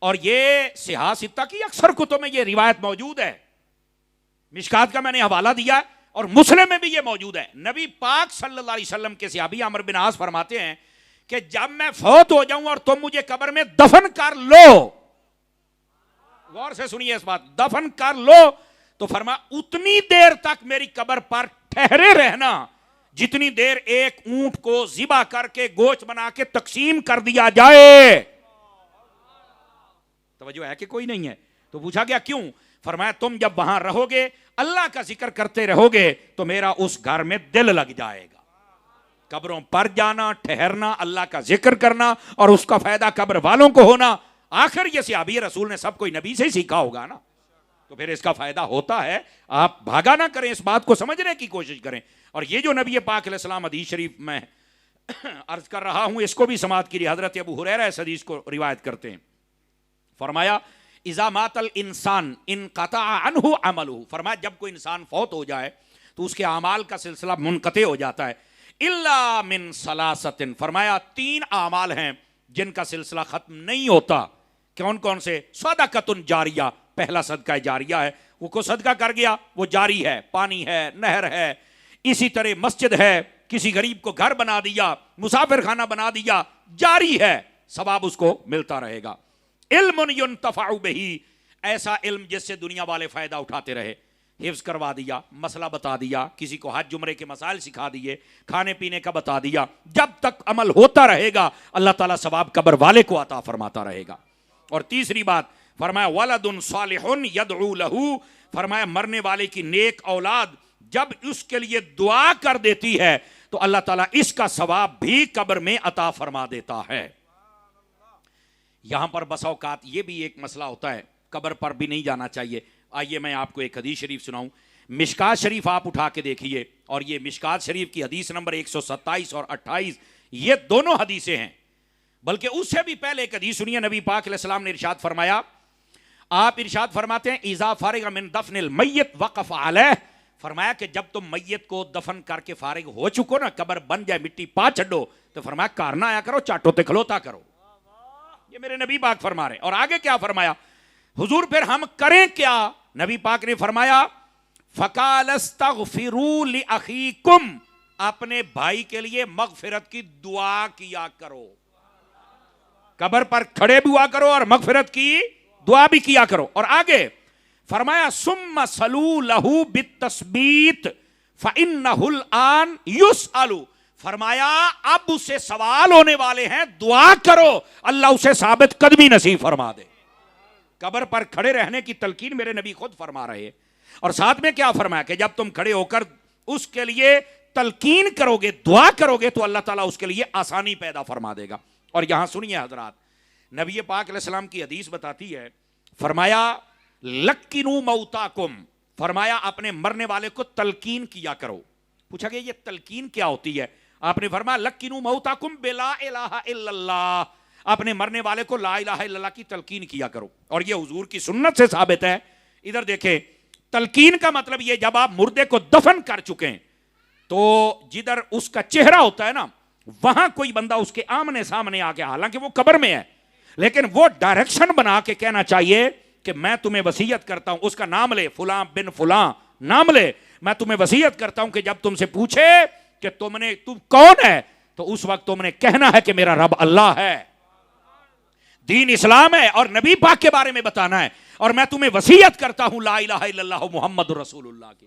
اور یہ صحاح ستہ کی اکثر کتب میں یہ روایت موجود ہے، مشکات کا میں نے حوالہ دیا اور مسلم میں بھی یہ موجود ہے۔ نبی پاک صلی اللہ علیہ وسلم کے صحابی عمرو بن عاص فرماتے ہیں کہ جب میں فوت ہو جاؤں اور تم مجھے قبر میں دفن کر لو، غور سے سنیے اس بات، دفن کر لو، تو فرمایا اتنی دیر تک میری قبر پر ٹھہرے رہنا جتنی دیر ایک اونٹ کو ذبح کر کے گوشت بنا کے تقسیم کر دیا جائے۔ توجہ ہے کہ کوئی نہیں ہے؟ تو پوچھا گیا کیوں؟ فرمایا تم جب وہاں رہو گے اللہ کا ذکر کرتے رہو گے تو میرا اس گھر میں دل لگ جائے گا۔ قبروں پر جانا، ٹھہرنا، اللہ کا ذکر کرنا اور اس کا فائدہ قبر والوں کو ہونا، آخر یہ صحابی رسول نے سب کوئی نبی سے ہی سیکھا ہوگا نا، تو پھر اس کا فائدہ ہوتا ہے۔ آپ بھاگا نہ کریں، اس بات کو سمجھنے کی کوشش کریں۔ اور یہ جو نبی پاک علیہ السلام حدیث شریف میں عرض کر رہا ہوں اس کو بھی سماعت کیجیے، حضرت ابو ہریرہ اس حدیث کو روایت کرتے ہیں، فرمایا اذا مات الانسان انقطع عنہ عملہ، فرمایا جب کوئی انسان فوت ہو جائے تو اس کے اعمال کا سلسلہ منقطع ہو جاتا ہے، الا من ثلاثۃ، فرمایا تین اعمال ہیں جن کا سلسلہ ختم نہیں ہوتا۔ کون کون سے؟ صدقۃ جاریہ، پہلا صدقہ جاریہ ہے، وہ کو صدقہ کر گیا وہ جاری ہے، پانی ہے، نہر ہے، اسی طرح مسجد ہے، کسی غریب کو گھر بنا دیا، مسافر خانہ بنا دیا، جاری ہے، ثواب اس کو ملتا رہے گا۔ علم ينتفع به، ایسا علم جس سے دنیا والے فائدہ اٹھاتے رہے، حفظ کروا دیا، مسئلہ بتا دیا، کسی کو حج جمرے کے مسائل سکھا دیے، کھانے پینے کا بتا دیا، جب تک عمل ہوتا رہے گا اللہ تعالیٰ ثواب قبر والے کو عطا فرماتا رہے گا۔ اور تیسری بات فرمایا ولد صالح يدعو له، فرمایا مرنے والے کی نیک اولاد جب اس کے لیے دعا کر دیتی ہے تو اللہ تعالیٰ اس کا ثواب بھی قبر میں عطا فرما دیتا ہے۔ یہاں پر بسا اوقات یہ بھی ایک مسئلہ ہوتا ہے، قبر پر بھی نہیں جانا چاہیے۔ آئیے میں آپ کو ایک حدیث شریف سناؤں، مشکات شریف آپ اٹھا کے دیکھیے، اور یہ مشکات شریف کی حدیث نمبر 127 اور 28 یہ دونوں حدیثیں ہیں، بلکہ اس سے بھی پہلے ایک حدیث سنیے، نبی پاک علیہ السلام نے ارشاد فرمایا، آپ ارشاد فرماتے ہیں اذا فارغ من دفن المیت وقف علیہ، فرمایا کہ جب تم میت کو دفن کر کے فارغ ہو چکو نا، قبر بن جائے، مٹی پا چھڈو، تو فرمایا کارنا آیا کرو، چاٹو تے کھلوتا کرو۔ یہ میرے نبی پاک فرما رہے ہیں۔ اور آگے کیا فرمایا؟ حضور پھر ہم کریں کیا؟ نبی پاک نے فرمایا فقال استغفروا لاخیکم، اپنے بھائی کے لیے مغفرت کی دعا کیا کرو، قبر پر کھڑے بھی ہوا کرو اور مغفرت کی دعا بھی کیا کرو۔ اور آگے فرمایا ثم صلوا له بالتثبیت فانه الان يسأل، فرمایا اب اسے سوال ہونے والے ہیں، دعا کرو اللہ اسے ثابت قدمی نصیب فرما دے۔ قبر پر کھڑے رہنے کی تلقین میرے نبی خود فرما رہے ہیں، اور ساتھ میں کیا فرمایا کہ جب تم کھڑے ہو کر اس کے لیے تلقین کرو گے، دعا کرو گے تو اللہ تعالیٰ اس کے لیے آسانی پیدا فرما دے گا۔ اور یہاں سنیے حضرات، نبی پاک علیہ السلام کی حدیث بتاتی ہے، فرمایا لقنوا موتاکم، فرمایا اپنے مرنے والے کو تلقین کیا کرو۔ پوچھا گیا یہ تلقین کیا ہوتی ہے؟ آپ نے فرمایا لقنوا موتاکم بلا الہ الا اللہ، اپنے مرنے والے کو لا الہ الا اللہ کی تلقین کیا کرو۔ اور یہ حضور کی سنت سے ثابت ہے۔ ادھر دیکھیں، تلقین کا مطلب یہ جب آپ مردے کو دفن کر چکے ہیں تو جدھر اس کا چہرہ ہوتا ہے نا، وہاں کوئی بندہ اس کے آمنے سامنے آ کے، حالانکہ وہ قبر میں ہے، لیکن وہ ڈائریکشن بنا کے کہنا چاہیے کہ میں تمہیں وصیت کرتا ہوں، اس کا نام لے، فلاں بن فلاں نام لے، میں تمہیں وصیت کرتا ہوں کہ جب تم سے پوچھے کہ تم کون ہے، تو اس وقت تم نے کہنا ہے کہ میرا رب اللہ ہے، دین اسلام ہے، اور نبی پاک کے بارے میں بتانا ہے، اور میں تمہیں وصیت کرتا ہوں لا الہ الا اللہ محمد رسول اللہ کی۔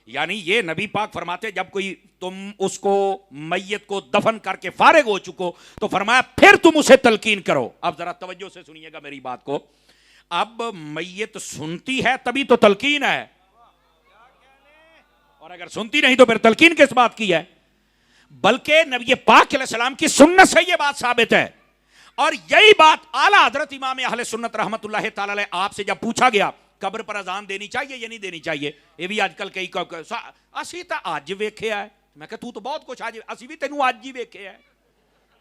یعنی یہ نبی پاک فرماتے جب کوئی تم اس کو میت کو دفن کر کے فارغ ہو چکو تو فرمایا پھر تم اسے تلقین کرو۔ اب ذرا توجہ سے سنیے گا میری بات کو، اب میت سنتی ہے تبھی تو تلقین ہے، اور اگر سنتی نہیں تو پھر تلقین کس بات کی ہے؟ بلکہ نبی پاک علیہ السلام کی سنت سے یہ بات ثابت ہے، اور یہی بات اعلیٰ حضرت امام اہل سنت رحمت اللہ تعالی علیہ آپ سے جب پوچھا گیا قبر پر اذان دینی چاہیے یا نہیں دینی چاہیے، یہ بھی آج کل کئی اسی تا آج ویکھیا ہے، میں کہا تو بہت کچھ آج، اسی بھی تینوں آج ہی ویکھیا ہے،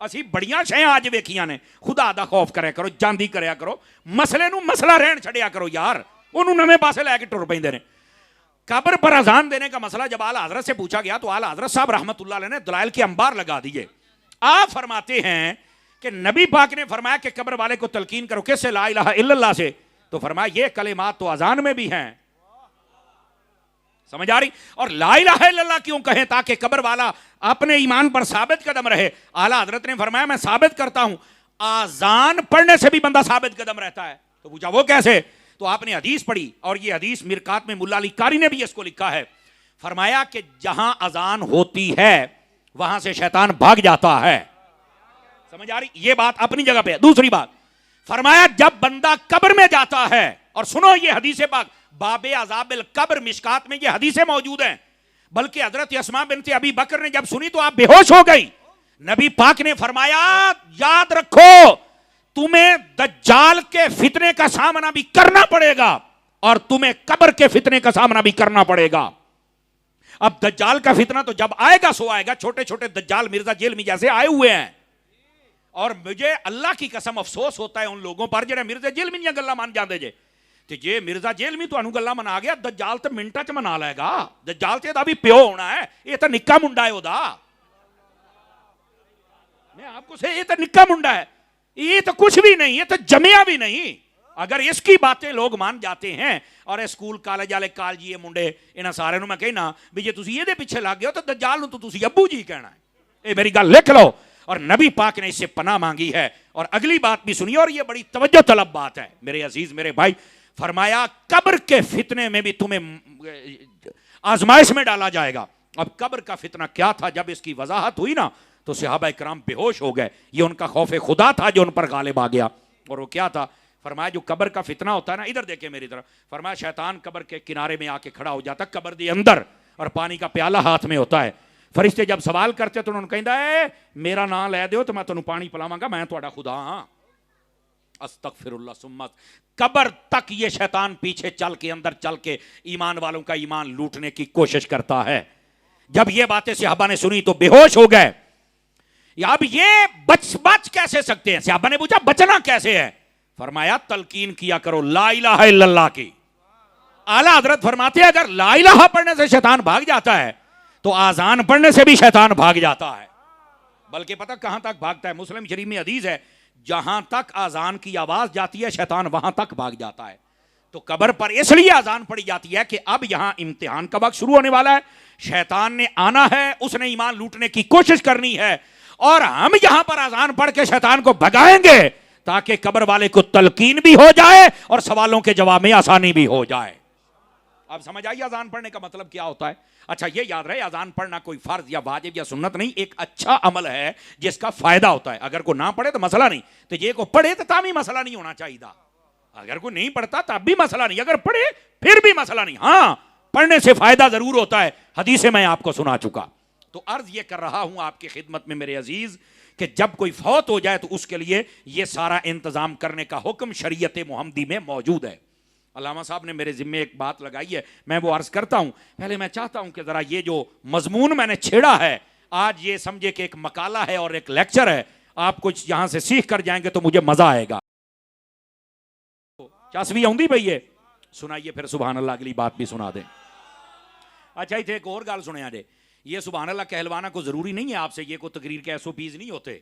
اسی بڑیاں شہیں آج ویکھیاں نے، خدا دا خوف کریا کرو، جاندی کریا کرو، مسئلے نو مسئلہ رہن چھڑیا کرو یار، انہوں نویں پاسے لے کے ٹر پیندے نے۔ قبر پر اذان دینے کا مسئلہ جب اعلیٰ حضرت سے پوچھا گیا تو اعلیٰ حضرت صاحب رحمت اللہ علیہ نے دلائل کے انبار لگا دیے۔ آپ فرماتے ہیں کہ نبی پاک نے فرمایا کہ قبر والے کو تلقین کرو، کس سے؟ لا الہ الا اللہ سے، تو فرمایا یہ کلمات تو اذان میں بھی ہیں، سمجھ آ رہی؟ اور لا الہ الا اللہ کیوں کہیں؟ تاکہ قبر والا اپنے ایمان پر ثابت قدم رہے۔ اعلیٰ حضرت نے فرمایا میں ثابت کرتا ہوں اذان پڑھنے سے بھی بندہ ثابت قدم رہتا ہے۔ تو پوچھا وہ کیسے؟ تو آپ نے حدیث پڑھی، اور یہ حدیث مرقات میں ملا علی قاری نے بھی اس کو لکھا ہے، فرمایا کہ جہاں اذان ہوتی ہے وہاں سے شیطان بھاگ جاتا ہے، سمجھ آ رہی؟ یہ بات اپنی جگہ پہ ہے۔ دوسری بات فرمایا جب بندہ قبر میں جاتا ہے، اور سنو یہ حدیث پاک باب عذاب القبر مشکات میں یہ حدیثیں موجود ہیں، بلکہ حضرت اسماء بنت ابی بکر نے جب سنی تو آپ بے ہوش ہو گئی۔ نبی پاک نے فرمایا یاد رکھو تمہیں دجال کے فتنے کا سامنا بھی کرنا پڑے گا، اور تمہیں قبر کے فتنے کا سامنا بھی کرنا پڑے گا۔ اب دجال کا فتنہ تو جب آئے گا سو آئے گا، چھوٹے چھوٹے دجال مرزا جیل میں جیسے آئے ہوئے ہیں، اور مجھے اللہ کی قسم افسوس ہوتا ہے ان لوگوں پر جنہیں مرزا جیل میں نہیں گلا مان جاندے جے، کہ جے مرزا جیل میں تو انہوں گلا منا گیا، دجال تو منٹا چ منا لے گا، دجال تے دا بھی پیو ہونا ہے، یہ تو نکا منڈا ہے ادا، میں آپ کو سے یہ تو نکا منڈا ہے، یہ تو کچھ بھی نہیں، یہ تو جمعہ بھی نہیں۔ اگر اس کی باتیں لوگ مان جاتے ہیں، اور اسکول کالج والے کالجی یہ منڈے انہاں سارے نو میں کہنا بھی جے تسی یہ دے پیچھے لگ گئے ہو تو دجال نو تو تسی ابو جی کہنا ہے، اے میری گل لکھ لو۔ اور نبی پاک نے اس سے پناہ مانگی ہے، اور اگلی بات بھی سنیے، اور یہ بڑی توجہ طلب بات ہے میرے عزیز میرے بھائی، فرمایا قبر کے فتنے میں بھی تمہیں آزمائش میں ڈالا جائے گا۔ اب قبر کا فتنہ کیا تھا جب اس کی وضاحت ہوئی نا تو صحابہ کرام بے ہوش ہو گئے، یہ ان کا خوف خدا تھا جو ان پر غالب آ گیا، اور وہ کیا تھا؟ فرمایا جو قبر کا فتنہ ہوتا ہے نا، ادھر دیکھیں میری طرف، فرمایا شیطان قبر کے کنارے میں آ کے کھڑا ہو جاتا قبر دے اندر، اور پانی کا پیالہ ہاتھ میں ہوتا ہے، فرشتے جب سوال کرتے تو انہوں نے کہندا ہے میرا نام لے دیو تو میں تانوں پانی پلاواں گا، میں تہاڈا خدا ہاں، استغفر اللہ سمت۔ قبر تک یہ شیطان پیچھے چل کے اندر چل کے ایمان والوں کا ایمان لوٹنے کی کوشش کرتا ہے۔ جب یہ باتیں صحابہ نے سنی تو بے ہوش ہو گئے۔ اب یہ بچ کیسے سکتے ہیں؟ صحابہ نے پوچھا بچنا کیسے ہے؟ فرمایا تلقین کیا کرو لا الہ الا اللہ کی۔ اعلیٰ حضرت فرماتے ہیں اگر لا الہ پڑھنے سے شیطان بھاگ جاتا ہے تو آذان پڑھنے سے بھی شیطان بھاگ جاتا ہے، بلکہ پتہ کہاں تک بھاگتا ہے؟ مسلم شریف میں حدیث ہے جہاں تک آذان کی آواز جاتی ہے شیطان وہاں تک بھاگ جاتا ہے۔ تو قبر پر اس لیے آذان پڑھی جاتی ہے کہ اب یہاں امتحان کا وقت شروع ہونے والا ہے، شیطان نے آنا ہے، اس نے ایمان لوٹنے کی کوشش کرنی ہے، اور ہم یہاں پر آذان پڑھ کے شیطان کو بھگائیں گے تاکہ قبر والے کو تلقین بھی ہو جائے اور سوالوں کے جواب میں آسانی بھی ہو جائے۔ اب سمجھ آئیے اذان پڑھنے کا مطلب کیا ہوتا ہے؟ اچھا یہ یاد رہے اذان پڑھنا کوئی فرض یا واجب یا سنت نہیں، ایک اچھا عمل ہے جس کا فائدہ ہوتا ہے۔ اگر کوئی نہ پڑھے تو مسئلہ نہیں، تو یہ کو پڑھے تو تامی مسئلہ نہیں ہونا چاہیے تھا، اگر کوئی نہیں پڑھتا تب بھی مسئلہ نہیں، اگر پڑھے پھر بھی مسئلہ نہیں، ہاں پڑھنے سے فائدہ ضرور ہوتا ہے، حدیثیں میں آپ کو سنا چکا۔ تو عرض یہ کر رہا ہوں آپ کی خدمت میں میرے عزیز کہ جب کوئی فوت ہو جائے تو اس کے لیے یہ سارا انتظام کرنے کا حکم شریعت محمدی میں موجود ہے۔ علامہ صاحب نے میرے ذمے ایک بات لگائی ہے، میں وہ عرض کرتا ہوں۔ پہلے میں چاہتا ہوں کہ ذرا یہ جو مضمون میں نے چھیڑا ہے آج، یہ سمجھے کہ ایک مقالہ ہے اور ایک لیکچر ہے، آپ کچھ یہاں سے سیکھ کر جائیں گے تو مجھے مزہ آئے گا۔ چاسوی آؤندی بھئی ہے سنائیے، پھر سبحان اللہ اگلی بات بھی سنا دیں۔ اچھا ایک اور گال سنیا جے، یہ سبحان اللہ کہلوانا کو ضروری نہیں ہے آپ سے، یہ کوئی تقریر کے ایس او پیز نہیں ہوتے،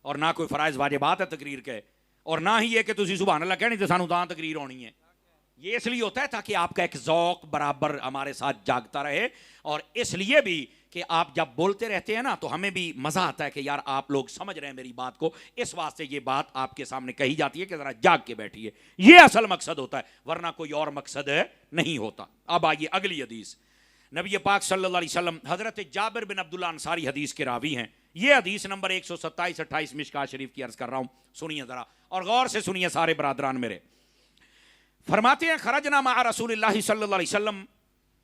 اور نہ کوئی فرائض واجبات ہے تقریر کے۔ اور نہ ہی یہ کہ تسی سبحان اللہ کہنی تے سانو تاں تقریر ہونی ہے. یہ اس لیے ہوتا ہے تاکہ آپ کا ایک ذوق برابر ہمارے ساتھ جاگتا رہے, اور اس لیے بھی کہ آپ جب بولتے رہتے ہیں نا تو ہمیں بھی مزہ آتا ہے کہ یار آپ لوگ سمجھ رہے ہیں میری بات کو, اس واسطے یہ بات آپ کے سامنے کہی جاتی ہے کہ ذرا جاگ کے بیٹھیے. یہ اصل مقصد ہوتا ہے, ورنہ کوئی اور مقصد نہیں ہوتا. اب آئیے اگلی حدیث. نبی پاک صلی اللہ علیہ وسلم حضرت جابر بن عبداللہ انصاری حدیث کے راوی ہیں. یہ حدیث نمبر 127-28 مشکات شریف کی عرض کر رہا ہوں, سنیے ذرا اور غور سے سنیے سارے برادران میرے. فرماتے ہیں خرجنا مع رسول اللہ صلی اللہ علیہ وسلم,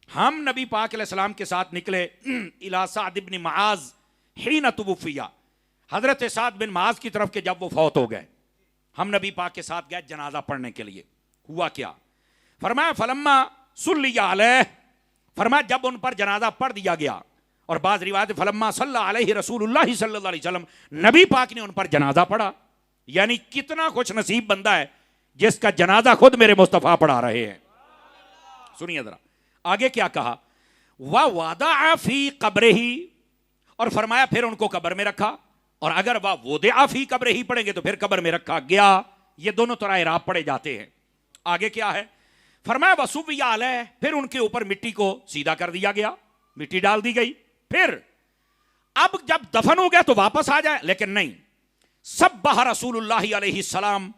ہم نبی پاک علیہ السلام کے ساتھ نکلے الی سعد بن معاذ حین توفی, حضرت سعد بن معاذ کی طرف کہ جب وہ فوت ہو گئے. ہم نبی پاک کے ساتھ گئے جنازہ پڑھنے کے لیے. ہوا کیا, فرمایا فلما صلی علیہ, فرمایا جب ان پر جنازہ پڑھ دیا گیا, اور بعض روایت فلما صلی علیہ رسول اللہ صلی اللہ علیہ وسلم, نبی پاک نے ان پر جنازہ پڑھا. یعنی کتنا خوش نصیب بندہ ہے جس کا جنازہ خود میرے مصطفیٰ پڑھا رہے ہیں. سنیے ذرا آگے کیا کہا, وَوَضَعَ فِي قَبْرِهِ, اور فرمایا پھر ان کو قبر میں رکھا, اور اگر وَوُضِعَ فِي قَبْرِهِ پڑھیں گے تو پھر قبر میں رکھا گیا. یہ دونوں طرح اعراب پڑھے جاتے ہیں. آگے کیا ہے, فرمایا وَصُوِّیَ عَلَیہ, پھر ان کے اوپر مٹی کو سیدھا کر دیا گیا, مٹی ڈال دی گئی. پھر اب جب دفن ہو گیا تو واپس آ جائے, لیکن نہیں. سبح رسول اللہ علیہ السلام,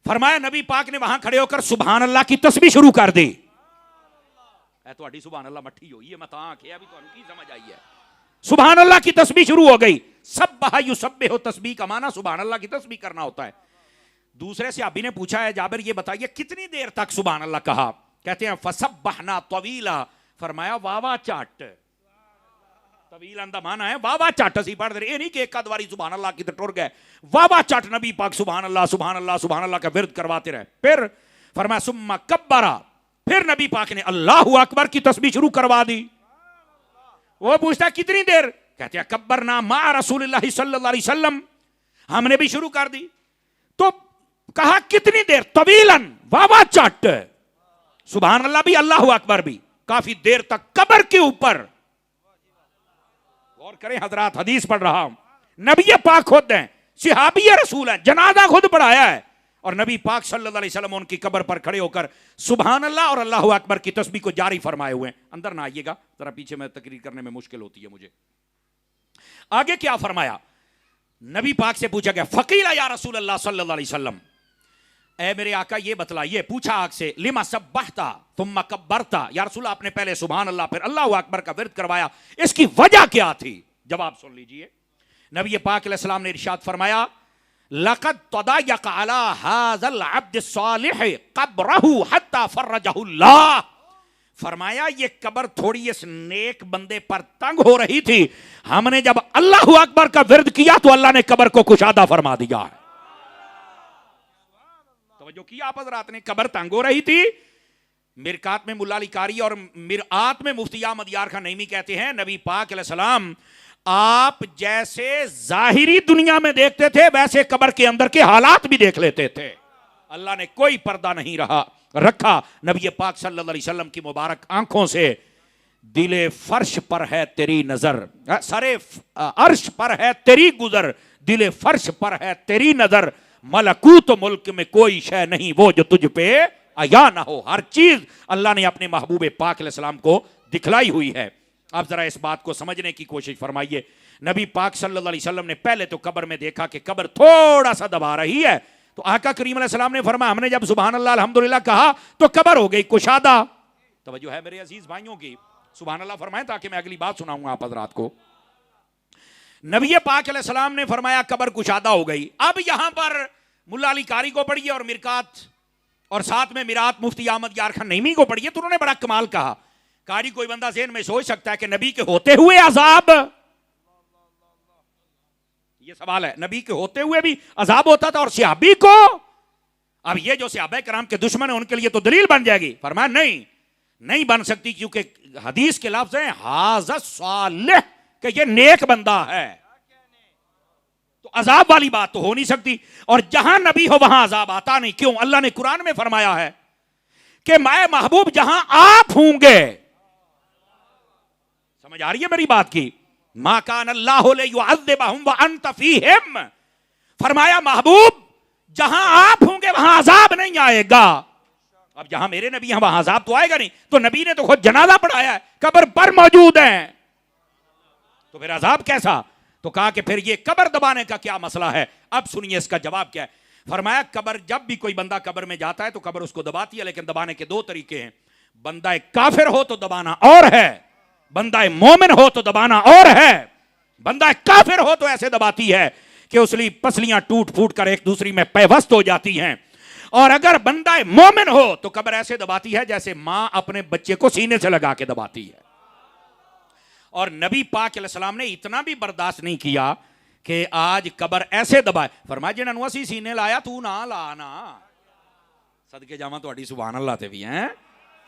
فرمایا نبی پاک نے وہاں کھڑے ہو کر سبحان اللہ کی تسبیح شروع کر دی. اے تو اڈی سبحان اللہ مٹھی ہوئی ہے, میں تاں آنکھ ہے ابھی تو کی سمجھ آئی ہے. سبحان اللہ کی تسبیح شروع ہو گئی. سبح یسبح, تسبیح کا معنی سبحان اللہ کی تسبیح کرنا ہوتا ہے. دوسرے صحابی نے پوچھا ہے جابر یہ بتائیے کتنی دیر تک سبحان اللہ کہا؟ کہتے ہیں فسبحنا طویلا, فرمایا واوا چاٹ. طویل اندہ مانا ہے واوا چاٹ سی پڑھ دے, یہ نہیں کہ ایک ادواری سبحان اللہ کی تو ٹر گئے, واوا چاٹ نبی پاک سبحان اللہ سبحان اللہ سبحان اللہ کا ورد کرواتے رہے. پھر فرمایا ثم کبرا, پھر نبی پاک نے اللہ اکبر کی تسبیح شروع کروا دی. وہ پوچھتا ہے کتنی دیر؟ کہتے ہیں کبرنا مع رسول اللہ صلی اللہ علیہ وسلم, ہم نے بھی شروع کر دی. تو کہا کتنی دیر؟ طویلاً, واوا چاٹ, سبحان اللہ بھی اللہ اکبر بھی, کافی دیر تک قبر کے اوپر. اور کریں حضرات, حدیث پڑھ رہا ہوں, نبی پاک خود ہیں, صحابی رسول ہیں, جنازہ خود پڑھایا ہے, اور نبی پاک صلی اللہ علیہ وسلم ان کی قبر پر کھڑے ہو کر سبحان اللہ اور اللہ اکبر کی تسبیح کو جاری فرمائے ہوئے ہیں. اندر نہ آئیے گا ذرا, پیچھے میں تقریر کرنے میں مشکل ہوتی ہے مجھے. آگے کیا فرمایا, نبی پاک سے پوچھا گیا فقیل یا رسول اللہ صلی اللہ علیہ وسلم, اے میرے آقا یہ بتلائیے, پوچھا آگ سے, لما سبحتا ثم کبرتا, یا رسول اللہ آپ نے پہلے سبحان اللہ پھر اللہ اکبر کا ورد کروایا, اس کی وجہ کیا تھی؟ جواب سن لیجئے. نبی پاک علیہ السلام نے ارشاد فرمایا لقد تضايق على هذا العبد الصالح قبره حتى فرجه اللہ, فرمایا یہ قبر تھوڑی اس نیک بندے پر تنگ ہو رہی تھی, ہم نے جب اللہ اکبر کا ورد کیا تو اللہ نے قبر کو کشادہ فرما دیا. توجہ کیا آپ حضرات نے, قبر تنگ ہو رہی تھی. مرکات میں ملا علی قاری اور مرآت میں مفتی احمد یار خان نعیمی کہتے ہیں نبی پاک علیہ السلام آپ جیسے ظاہری دنیا میں دیکھتے تھے ویسے قبر کے اندر کے حالات بھی دیکھ لیتے تھے. اللہ نے کوئی پردہ نہیں رکھا. نبی پاک صلی اللہ علیہ وسلم کی مبارک آنکھوں سے دل فرش پر ہے تیری نظر, سر عرش پر ہے تیری گزر, دل فرش پر ہے تیری نظر, ملکوت ملک میں کوئی شے نہیں وہ جو تجھ پہ عیا نہ ہو. ہر چیز اللہ نے اپنے محبوب پاک علیہ السلام کو دکھلائی ہوئی ہے. آپ ذرا اس بات کو سمجھنے کی کوشش فرمائیے. نبی پاک صلی اللہ علیہ وسلم نے پہلے تو قبر میں دیکھا کہ قبر تھوڑا سا دبا رہی ہے, تو آقا کریم علیہ السلام نے فرمایا ہم نے جب سبحان اللہ الحمدللہ کہا تو قبر ہو گئی کشادہ. توجہ ہے میرے عزیز بھائیوں کی, سبحان اللہ فرمائیں تاکہ میں اگلی بات سناؤں گا آپ حضرات کو. نبی پاک علیہ السلام نے فرمایا قبر کشادہ ہو گئی. اب یہاں پر ملا علی قاری کو پڑھیے اور مرکات اور ساتھ میں میرات مفتی احمد یار خان نعیمی کو پڑھیے, تو انہوں نے بڑا کمال کہا. قاری کوئی بندہ ذہن میں سوچ سکتا ہے کہ نبی کے ہوتے ہوئے عذاب, یہ سوال ہے, نبی کے ہوتے ہوئے بھی عذاب ہوتا تھا اور صحابی کو؟ اب یہ جو صحابہ کرام کے دشمن ہیں ان کے لیے تو دلیل بن جائے گی. فرمایا نہیں بن سکتی, کیونکہ حدیث کے لفظ ہیں ھذا صالح, کہ یہ نیک بندہ ہے, تو عذاب والی بات تو ہو نہیں سکتی. اور جہاں نبی ہو وہاں عذاب آتا نہیں. کیوں؟ اللہ نے قرآن میں فرمایا ہے کہ میں محبوب جہاں آپ ہوں گے. سمجھ آ رہی ہے میری بات کی؟ ما کان اللہ لیعذبہم وانت فیہم, فرمایا محبوب جہاں آپ ہوں گے وہاں عذاب نہیں آئے گا. اب جہاں میرے نبی ہیں وہاں عذاب تو آئے گا نہیں. تو نبی نے تو خود جنازہ پڑھایا ہے, قبر پر موجود ہیں, تو پھر عذاب کیسا؟ تو کہا کہ پھر یہ قبر دبانے کا کیا مسئلہ ہے؟ اب سنیے اس کا جواب کیا ہے. فرمایا قبر, جب بھی کوئی بندہ قبر میں جاتا ہے تو قبر اس کو دباتی ہے, لیکن دبانے کے دو طریقے ہیں. بندہ کافر ہو تو دبانا اور ہے, بندہ مومن ہو تو دبانا اور ہے. بندہ کافر ہو تو ایسے دباتی ہے کہ اس کی پسلیاں ٹوٹ پھوٹ کر ایک دوسری میں پیوست ہو جاتی ہیں. اور اگر بندہ مومن ہو تو قبر ایسے دباتی ہے جیسے ماں اپنے بچے کو سینے سے لگا کے دباتی ہے. اور نبی پاک علیہ السلام نے اتنا بھی برداشت نہیں کیا کہ آج قبر ایسے دبائے. فرمایا جنہاں نو اسی سینے لایا تو نہ لانا. صدقے جاواں تہاڈی سبحان اللہ تے بھی ہیں.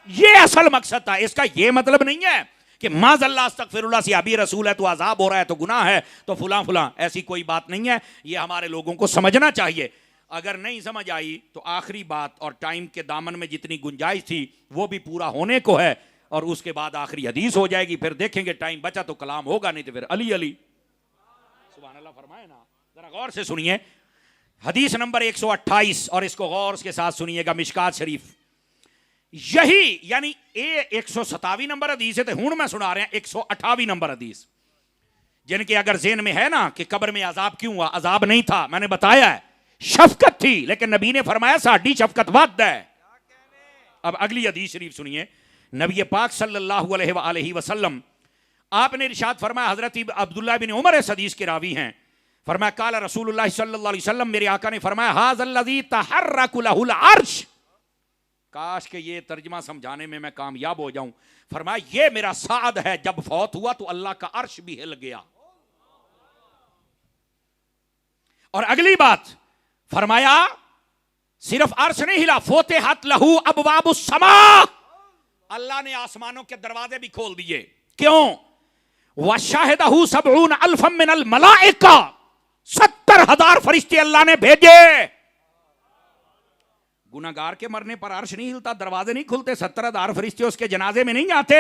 یہ اصل مقصد تھا. اس کا یہ مطلب نہیں ہے کہ معاذ اللہ استغفر اللہ صحابی رسول ہے تو عذاب ہو رہا ہے تو گناہ ہے تو فلاں فلاں, ایسی کوئی بات نہیں ہے. یہ ہمارے لوگوں کو سمجھنا چاہیے. اگر نہیں سمجھ آئی تو آخری بات, اور ٹائم کے دامن میں جتنی گنجائش تھی وہ بھی پورا ہونے کو ہے, اور اس کے بعد آخری حدیث ہو جائے گی. پھر دیکھیں گے ٹائم بچا تو کلام ہوگا, نہیں تو پھر علی علی. سبحان اللہ فرمائے نا. ذرا غور سے سنیے حدیث نمبر 128, اور اس کو غور کے ساتھ سنیے گا. مشکات شریف, یہی یعنی 127 نمبر حدیث ہے, ہوں میں سنا رہے ہیں 128 نمبر حدیث, جن کے اگر ذہن میں ہے نا کہ قبر میں عذاب کیوں ہوا, عذاب نہیں تھا, میں نے بتایا ہے شفقت تھی, لیکن نبی نے فرمایا ساڈی شفقت ود ہے. اب اگلی حدیث شریف سنیے. نبی پاک صلی اللہ علیہ وآلہ وسلم آپ نے ارشاد فرمایا, حضرت عبداللہ بن عمر اس حدیث کے راوی ہیں, فرمایا قال رسول اللہ صلی اللہ علیہ وسلم, میرے آقا نے فرمایا ھذا الذی تحرک لہ العرش. کاش کہ یہ ترجمہ سمجھانے میں کامیاب ہو جاؤں. فرمایا یہ میرا سعد ہے, جب فوت ہوا تو اللہ کا عرش بھی ہل گیا. اور اگلی بات فرمایا صرف عرش نہیں ہلا, فتحت لہ ابواب السماء, اللہ نے آسمانوں کے دروازے بھی کھول دیے. کیوں؟ وشاہدہ 70,000 من الملائکہ, 70,000 فرشتے اللہ نے بھیجے. گناہگار کے مرنے پر عرش نہیں ہلتا, دروازے نہیں کھلتے, 70,000 فرشتے اس کے جنازے میں نہیں آتے.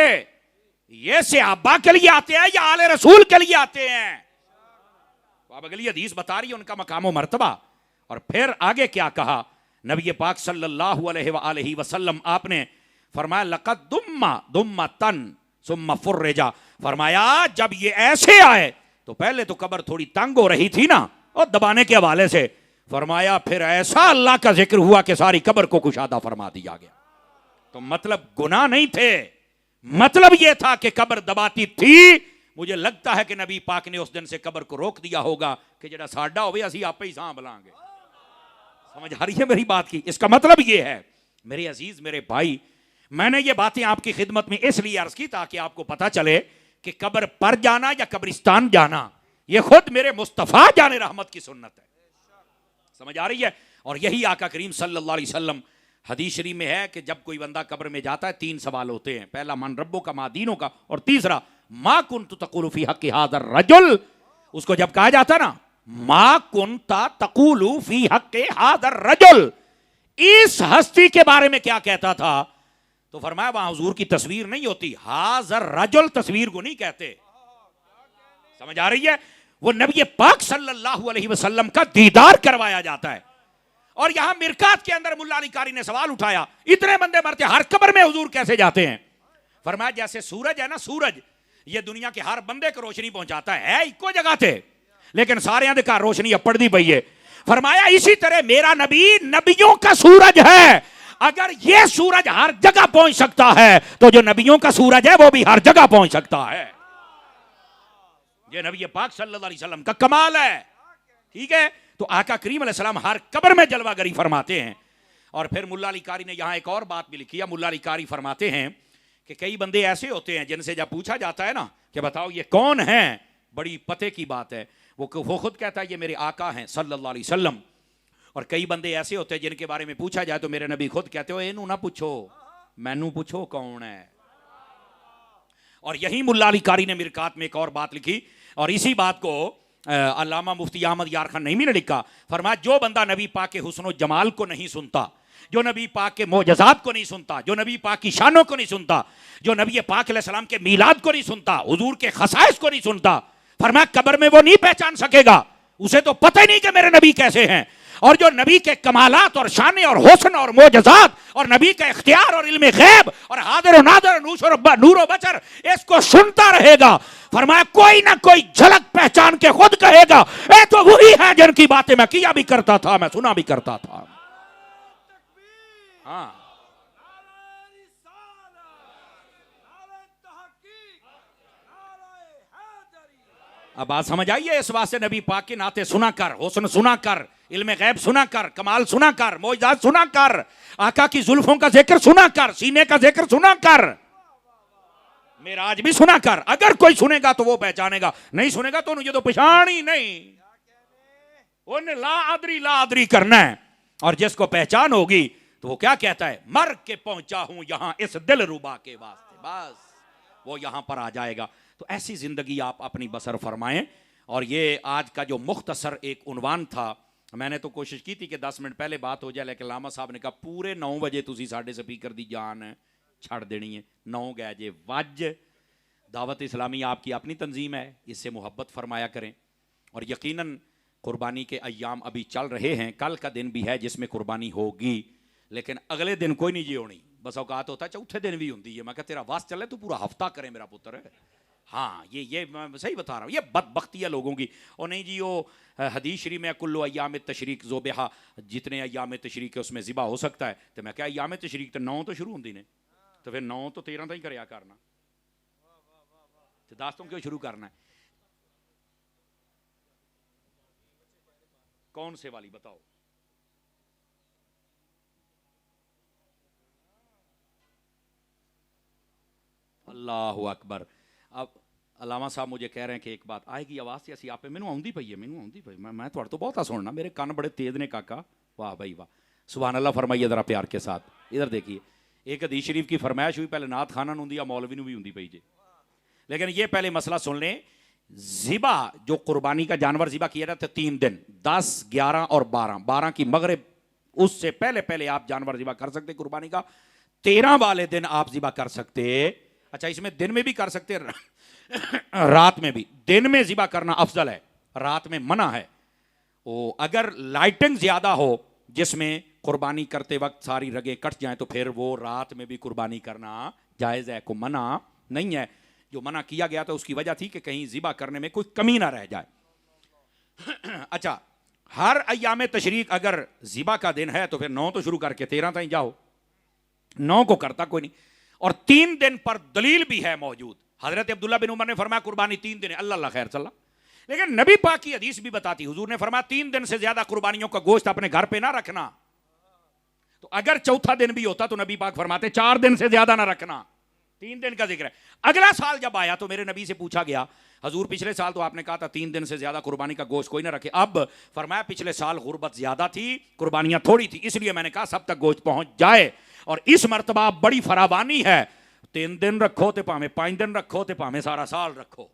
یہ صحابہ کے لیے آتے ہیں یا آل رسول کے لیے آتے ہیں؟ تو اب اگلی حدیث بتا رہی ہے ان کا مقام و مرتبہ. اور پھر آگے کیا کہا نبی پاک صلی اللہ علیہ وآلہ وسلم, آپ نے فرمایا لقد دمتن ثم فرجا. فرمایا جب یہ ایسے آئے تو پہلے تو قبر تھوڑی تنگ ہو رہی تھی نا, اور دبانے کے حوالے سے, فرمایا پھر ایسا اللہ کا ذکر ہوا کہ ساری قبر کو کشادہ فرما دیا گیا. تو مطلب گناہ نہیں تھے, مطلب یہ تھا کہ قبر دباتی تھی. مجھے لگتا ہے کہ نبی پاک نے اس دن سے قبر کو روک دیا ہوگا کہ جڑا ساڈا ہوئے اسی آپ ہی سانبھ لیں گے. سمجھ آ رہی ہے میری بات کی؟ اس کا مطلب یہ ہے میرے عزیز میرے بھائی, میں نے یہ باتیں آپ کی خدمت میں اس لیے عرض کی تاکہ آپ کو پتا چلے کہ قبر پر جانا یا قبرستان جانا یہ خود میرے مصطفیٰ جان رحمت کی سنت ہے. سمجھ آ رہی ہے؟ اور یہی آقا کریم صلی اللہ علیہ وسلم حدیث شریف میں ہے کہ جب کوئی بندہ قبر میں جاتا ہے 3 سوال ہوتے ہیں. پہلا من ربو کا, ما دینوں کا, اور تیسرا ما کنت تقول فی حق ھذا الرجل. اس کو جب کہا جاتا نا ما کنت تقول فی حق ھذا الرجل, اس ہستی کے بارے میں کیا کہتا تھا, تو فرمایا وہاں حضور کی تصویر نہیں ہوتی, ھذا الرجل تصویر کو نہیں کہتے. سمجھ آ رہی ہے؟ وہ نبی پاک صلی اللہ علیہ وسلم کا دیدار کروایا جاتا ہے. اور یہاں مرکات کے اندر ملا علی قاری نے سوال اٹھایا, اتنے بندے مرتے ہر قبر میں حضور کیسے جاتے ہیں؟ فرمایا جیسے سورج ہے نا, سورج یہ دنیا کے ہر بندے کو روشنی پہنچاتا ہے ایکو جگہ تھے, لیکن سارے اندر کا روشنی اپڑ دی پئی ہے. فرمایا اسی طرح میرا نبی نبیوں کا سورج ہے. اگر یہ سورج ہر جگہ پہنچ سکتا ہے تو جو نبیوں کا سورج ہے وہ بھی ہر جگہ پہنچ سکتا ہے. یہ نبی پاک صلی اللہ علیہ وسلم کا کمال ہے. ٹھیک ہے؟ تو آقا کریم علیہ السلام ہر قبر میں جلوہ گری فرماتے ہیں. اور پھر ملا علی قاری نے یہاں ایک اور بات بھی لکھی ہے. ملا علی قاری فرماتے ہیں کہ کئی بندے ایسے ہوتے ہیں جن سے جب پوچھا جاتا ہے نا کہ بتاؤ یہ کون ہیں, بڑی پتے کی بات ہے, وہ خود کہتا ہے یہ میرے آقا ہیں صلی اللہ علیہ وسلم. اور کئی بندے ایسے ہوتے ہیں جن کے بارے میں پوچھا جائے تو میرے نبی خود کہتے ہو اینو نہ پوچھو, مینو پوچھو کون ہے. اور یہی ملا علی قاری نے مرکات میں ایک اور بات لکھی, اور اسی بات کو علامہ مفتی احمد یار خان نعیمی نے لکھا. فرمایا جو بندہ نبی پاک کے حسن و جمال کو نہیں سنتا, جو نبی پاک کے معجزات کو نہیں سنتا, جو نبی پاک کی شانوں کو نہیں سنتا, جو نبی پاک علیہ السلام کے میلاد کو نہیں سنتا, حضور کے خصائص کو نہیں سنتا, فرمایا قبر میں وہ نہیں پہچان سکے گا. اسے تو پتہ ہی نہیں کہ میرے نبی کیسے ہیں. اور جو نبی کے کمالات اور شان اور حسن اور معجزات اور نبی کا اختیار اور علم غیب اور حاضر و ناظر نور و بشر اس کو سنتا رہے گا، فرمایا کوئی نہ کوئی جھلک پہچان کے خود کہے گا اے تو وہی ہے جن کی باتیں میں کیا بھی کرتا تھا، میں سنا بھی کرتا تھا۔ ہاں اب بات سمجھ آئیے، اس واسطے نبی پاک کے نعتیں سنا کر، حسن سنا کر، علم غیب سنا کر، کمال سنا کر، معجزات سنا کر، آقا کی زلفوں کا ذکر سنا کر، سینے کا ذکر سنا کر، معراج بھی سنا کر، اگر کوئی سنے گا تو وہ پہچانے گا، نہیں سنے گا تو مجھے تو پہچان ہی نہیں، انہیں لا ادری کرنا ہے۔ اور جس کو پہچان ہوگی تو وہ کیا کہتا ہے، مر کے پہنچا ہوں یہاں اس دل ربا کے واسطے، بس وہ یہاں پر آ جائے گا۔ تو ایسی زندگی آپ اپنی بسر فرمائیں۔ اور یہ آج کا جو مختصر ایک عنوان تھا، میں نے تو کوشش کی تھی کہ 10 منٹ پہلے بات ہو جائے، لیکن علامہ صاحب نے کہا پورے 9 بجے تسی ساڈے سپیکر دی جان ہے چھڑ دینی ہے، 9 گئے جے وج۔ دعوت اسلامی آپ کی اپنی تنظیم ہے، اس سے محبت فرمایا کریں، اور یقیناً قربانی کے ایام ابھی چل رہے ہیں، کل کا دن بھی ہے جس میں قربانی ہوگی، لیکن اگلے دن کوئی نہیں جی ہونی، بس اوقات ہوتا ہے چوتھے دن بھی ہوندی ہے۔ میں کہا تیرا واس چلے تو پورا ہفتہ کرے میرا پتر ہے۔ ہاں یہ میں صحیح بتا رہا ہوں، یہ بدبختی ہے لوگوں کی، اور نہیں جی وہ حدیث شریف میں کلو ایام تشریق ذبح، جتنے ایام تشریق ہے اس میں ذبح ہو سکتا ہے، تو میں کہا ایام تشریق تو 9 تو شروع ہوندی نے، تو پھر 9 تو 13 تک ہی کریا کرنا، تو 10 تو کیوں شروع کرنا ہے؟ کون سے والی بتاؤ؟ اللہ اکبر۔ اب علامہ صاحب مجھے کہہ رہے ہیں کہ ایک بات آئے گی آواز سے، اسی آپ پہ مینوں آؤندی پئی ہے، میں تھوڑے تو بہت سننا، میرے کان بڑے تیز نے کاکا، واہ بھائی واہ، سبحان اللہ فرمائیے ذرا پیار کے ساتھ، ادھر دیکھیے۔ ایک حدیث شریف کی فرمائش ہوئی، پہلے نعت خانہ نوں دی یا مولوی نوں بھی ہوندی پئی جے، لیکن یہ پہلے مسئلہ سن لیں۔ ذبح جو قربانی کا جانور ذبح کیا جاتا ہے 3 دن، 10، 11 اور 12 کی مغرب، اس سے پہلے آپ جانور ذبح کر سکتے قربانی کا، 13 والے دن آپ ذبح کر سکتے۔ اچھا اس میں دن میں بھی کر سکتے، رات میں بھی، دن میں ذبح کرنا افضل ہے، رات میں منع ہے۔ اگر لائٹنگ زیادہ ہو جس میں قربانی کرتے وقت ساری رگیں کٹ جائیں تو پھر وہ رات میں بھی قربانی کرنا جائز ہے، کو منع نہیں ہے۔ جو منع کیا گیا تھا اس کی وجہ تھی کہ کہیں ذبح کرنے میں کوئی کمی نہ رہ جائے۔ اچھا ہر ایام تشریق اگر ذبح کا دن ہے تو پھر 9 تو شروع کر کے 13 تک جاؤ، 9 کو کرتا کوئی نہیں۔ اور 3 دن پر دلیل بھی ہے موجود، حضرت عبداللہ بن عمر نے فرمایا قربانی 3 دن ہے، اللہ خیر صلی اللہ، لیکن نبی پاک کی حدیث بھی بتاتی، حضور نے فرمایا 3 دن سے زیادہ قربانیوں کا گوشت اپنے گھر پہ نہ رکھنا۔ تو اگر چوتھا دن بھی ہوتا تو نبی پاک فرماتے 4 دن سے زیادہ نہ رکھنا، 3 دن کا ذکر ہے۔ اگلا سال جب آیا تو میرے نبی سے پوچھا گیا، حضور پچھلے سال تو آپ نے کہا تھا 3 دن سے زیادہ قربانی کا گوشت کوئی نہ رکھے، اب فرمایا پچھلے سال غربت زیادہ تھی، قربانیاں تھوڑی تھی، اس لیے میں نے کہا سب تک گوشت پہنچ جائے، اور اس مرتبہ بڑی فراوانی ہے، 3 دن رکھو تے پاویں 5 دن رکھو تے پاویں سارا سال رکھو۔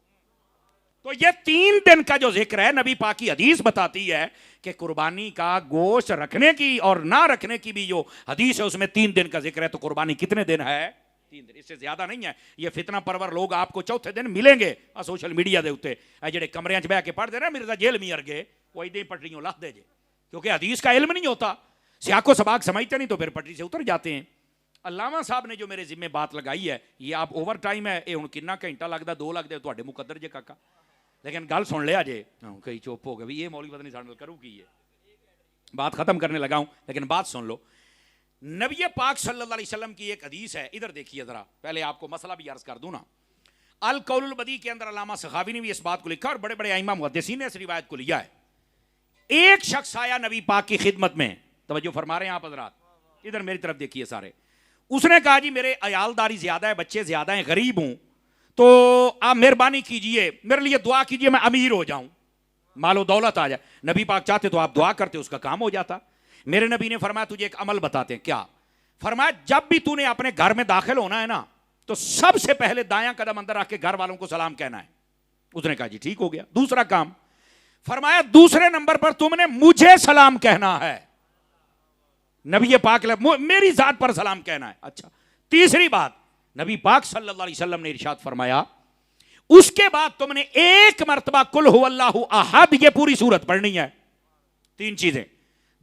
تو یہ 3 دن کا جو ذکر ہے، نبی پاک کی حدیث بتاتی ہے کہ قربانی کا گوشت رکھنے کی اور نہ رکھنے کی بھی جو حدیث ہے اس میں 3 دن کا ذکر ہے، تو قربانی کتنے دن ہے؟ 3 دن، اس سے زیادہ نہیں ہے۔ یہ فتنہ پرور لوگ آپ کو چوتھے دن ملیں گے سوشل میڈیا دے اوتے، اے جڑے کمرے وچ بیٹھ کے پڑھ دے نا مرزا جیل میں ارگے، وہ ایدے پٹریوں لاہ دے جے، کیونکہ حدیث کا علم نہیں ہوتا، سیاق و سباق سمجھتے نہیں تو پھر پٹری سے اتر جاتے ہیں۔ علامہ صاحب نے جو میرے ذمہ بات لگائی ہے، یہ آپ اوور ٹائم ہے، یہ ہن کنا گھنٹہ لگدا، 2 لگدے تواڈے مقدر جے کاکا، لیکن گل سن لیا جے، کئی چپ ہو گئے بھی یہ مولوی پتہ نہیں ساڈے نال کرو کی ہے۔ بات ختم کرنے لگا ہوں لیکن بات سن لو۔ نبی پاک صلی اللہ علیہ وسلم کی ایک حدیث ہے، ادھر دیکھیے ذرا، پہلے آپ کو مسئلہ بھی عرض کر دوں نا۔ القول البدی کے اندر علامہ سخاوی نے بھی اس بات کو لکھا، اور بڑے بڑے ائمہ محدثین نے اس روایت کو لیا ہے۔ ایک شخص آیا نبی پاک کی خدمت میں، توجہ فرما رہے ہیں آپ حضرات، ادھر میری طرف دیکھیے سارے۔ اس نے کہا جی میرے عیالداری زیادہ ہے، بچے زیادہ ہیں، غریب ہوں، تو آپ مہربانی کیجئے میرے لیے دعا کیجئے میں امیر ہو جاؤں، مال و دولت آ جائے۔ نبی پاک چاہتے تو آپ دعا کرتے، اس کا کام ہو جاتا۔ میرے نبی نے فرمایا تجھے ایک عمل بتاتے ہیں، کیا؟ فرمایا جب بھی تو نے اپنے گھر میں داخل ہونا ہے نا تو سب سے پہلے دایاں قدم اندر رکھ کے گھر والوں کو سلام کہنا ہے۔ اس نے کہا جی ٹھیک ہو گیا۔ دوسرا کام، فرمایا دوسرے نمبر پر تم نے مجھے سلام کہنا ہے، نبی پاک میری ذات پر سلام کہنا ہے۔ اچھا تیسری بات، نبی پاک صلی اللہ علیہ وسلم نے ارشاد فرمایا اس کے بعد تم نے ایک مرتبہ قل هو اللہ احد، یہ پوری سورت پڑھنی ہے۔ 3 چیزیں،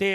ਤੇ